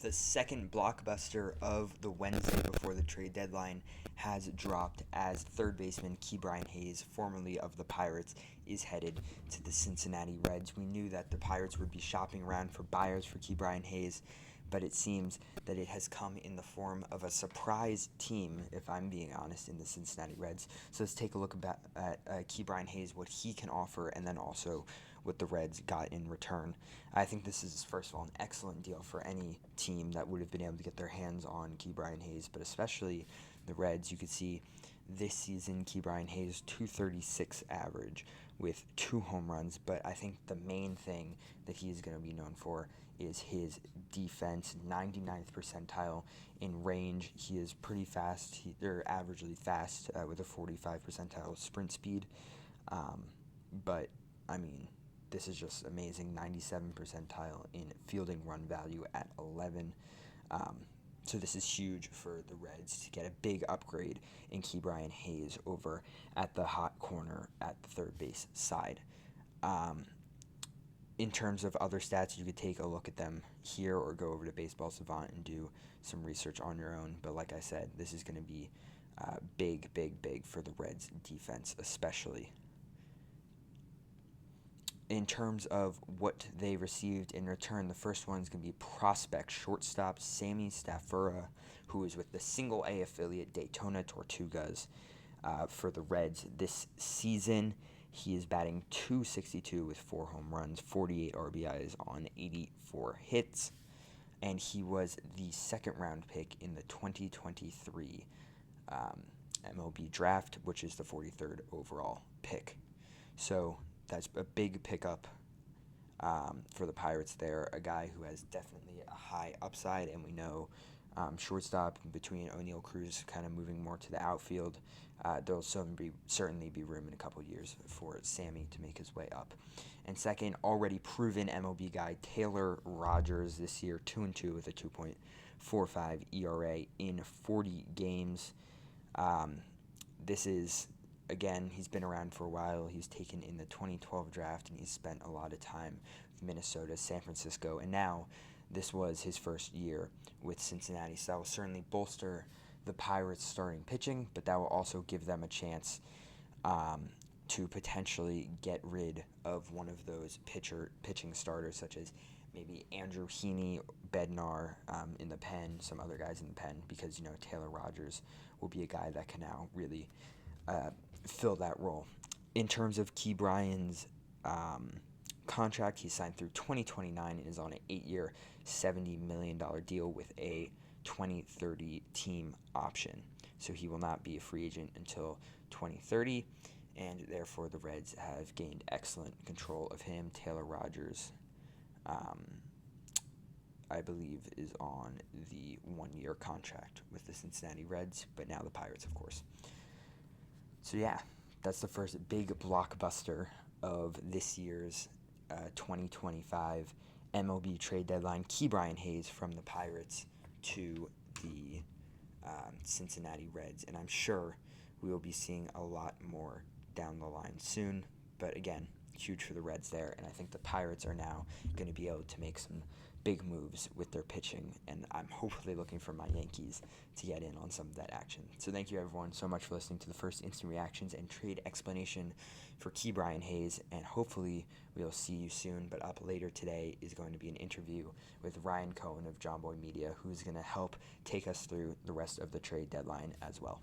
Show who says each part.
Speaker 1: The second blockbuster of the Wednesday before the trade deadline has dropped as third baseman Bryan Hayes, formerly of the Pirates, is headed to the Cincinnati Reds. We knew that the Pirates would be shopping around for buyers for Bryan Hayes, but it seems that it has come in the form of a surprise team, if I'm being honest, in the Cincinnati Reds. So let's take a look at Bryan Hayes, what he can offer, and then also what the Reds got in return. I think this is, first of all, an excellent deal for any team that would have been able to get their hands on Bryan Hayes, but especially the Reds. You could see this season Bryan Hayes 236 average with 2 home runs, but I think the main thing that he is going to be known for is his defense. 99th percentile in range. He is pretty fast. They're averagely fast with a 45 percentile sprint speed. But I mean, this is just amazing. 97 percentile in fielding run value at 11. So this is huge for the Reds to get a big upgrade in Bryan Hayes over at the hot corner at the third base side. In terms of other stats, you could take a look at them here or go over to Baseball Savant and do some research on your own. But like I said, this is going to be big for the Reds defense especially. In terms of what they received in return, the first one is going to be prospect shortstop Sammy Staffura, who is with the single A affiliate Daytona Tortugas for the Reds this season. He is batting .262 with 4 home runs, 48 RBIs on 84 hits, and he was the second-round pick in the 2023 MLB draft, which is the 43rd overall pick. So that's a big pickup for the Pirates there. A guy who has definitely a high upside, and we know shortstop between O'Neal Cruz kind of moving more to the outfield. There'll certainly be room in a couple years for Sammy to make his way up. And second, already proven MLB guy Taylor Rogers this year, 2-2 with a 2.45 ERA in 40 games. This is, again, he's been around for a while. He was taken in the 2012 draft, and he's spent a lot of time with Minnesota, San Francisco, and now this was his first year with Cincinnati. So that will certainly bolster the Pirates' starting pitching, but that will also give them a chance to potentially get rid of one of those pitching starters, such as maybe Andrew Heaney, Bednar in the pen, some other guys in the pen, because, Taylor Rogers will be a guy that can now really fill that role. In terms of Bryan's contract, he signed through 2029 and is on an 8-year, $70 million deal with a 2030 team option. So he will not be a free agent until 2030, and therefore the Reds have gained excellent control of him. Taylor Rogers, I believe, is on the 1-year contract with the Cincinnati Reds, but now the Pirates, of course. So yeah, that's the first big blockbuster of this year's 2025 MLB trade deadline. Bryan Hayes from the Pirates to the Cincinnati Reds, and I'm sure we will be seeing a lot more down the line soon. But again, huge for the Reds there, and I think the Pirates are now going to be able to make some big moves with their pitching, and I'm hopefully looking for my Yankees to get in on some of that action. So thank you everyone so much for listening to the first instant reactions and trade explanation for Bryan Hayes, and hopefully we'll see you soon. But up later today is going to be an interview with Ryan Cohen of John Boy Media, who's going to help take us through the rest of the trade deadline as well.